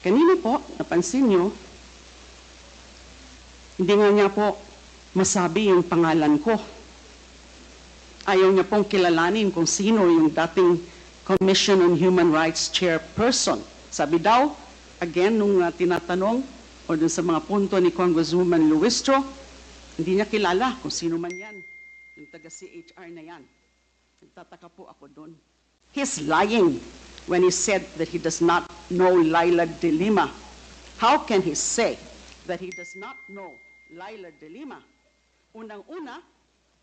Kanina po, napansin nyo, hindi nga niya po masabi yung pangalan ko. Ayaw niya pong kilalanin kung sino yung dating Commission on Human Rights Chairperson. Sabi daw, again, nung tinatanong, o dun sa mga punto ni Congresswoman Luistro, hindi niya kilala kung sino man yan, yung taga-CHR na yan. Nagtataka po ako doon. He's lying when he said that he does not know Laila de Lima. How can he say that he does not know Laila de Lima? Unang-una,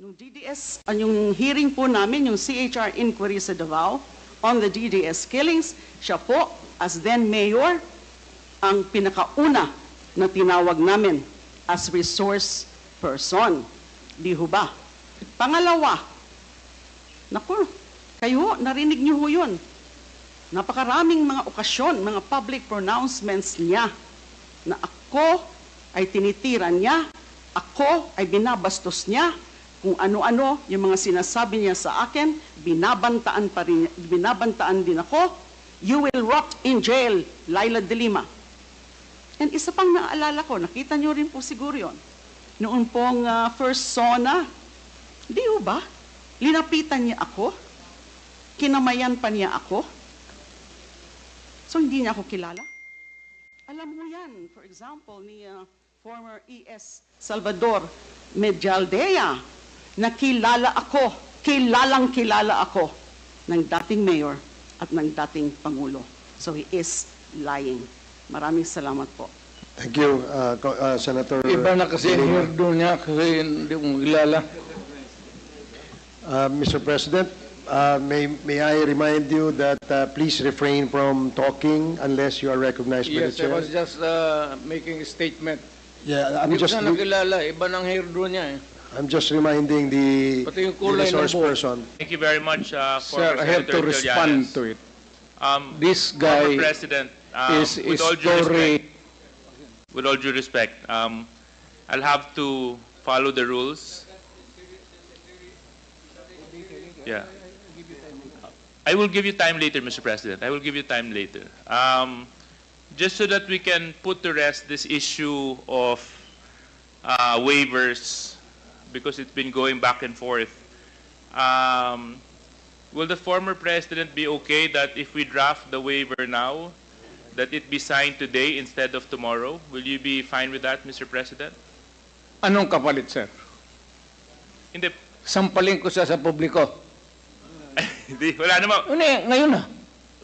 nung DDS, yung hearing po namin, yung CHR inquiry sa Davao on the DDS killings, siya po, as then mayor, ang pinakauna na tinawag namin as resource person. Di ho ba? Pangalawa, naku, kayo, narinig niyo ho yun. Napakaraming mga okasyon, mga public pronouncements niya na ako ay tinitiran niya, ako ay binabastos niya, kung ano-ano yung mga sinasabi niya sa akin, binabantaan din ako. You will rot in jail, Laila de Lima. And isa pang naalala ko, nakita niyo rin po siguro yun, noon pong first SONA, di ba? Linapitan niya ako, kinamayan pa niya ako, so hindi niya ako kilala. Alam mo yan, for example, ni former ES Salvador Medialdea, na kilalang kilala ako ng dating mayor at ng dating Pangulo. So he is lying. Maraming salamat po. Thank you, Senator. Iba na kasi ang doon niya kasi hindi mo kilala. Mr. President, may I remind you that please refrain from talking unless you are recognized by the Yes, I chair. was just making a statement. Yeah, Hindi ko siya nakilala. Iba ng hair doon niya eh. I'm just reminding the Pati yung kulay ng resource buhok. person. Thank you very much, Sir, former I have to Senator respond Trillanes. to it. This Former guy President, is with all due story. respect, with all due respect, I'll have to follow the rules. Yeah. I will give you time later, Mr. President. I will give you time later. Just so that we can put to rest this issue of waivers, because it's been going back and forth. Will the former president be okay that if we draft the waiver now, that it be signed today instead of tomorrow? Will you be fine with that, Mr. President? Anong kapalit, sir? Hindi. Sampalin ko siya sa publiko. Hindi. Wala naman. Ngayon na.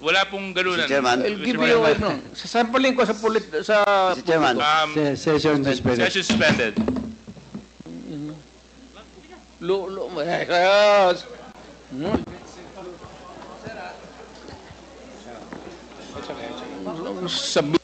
Wala pong ganunan. Mr. Chairman. I'll give you ano. Sasampalin ko sa Mr. Chairman. Session suspended. Session suspended. Sabi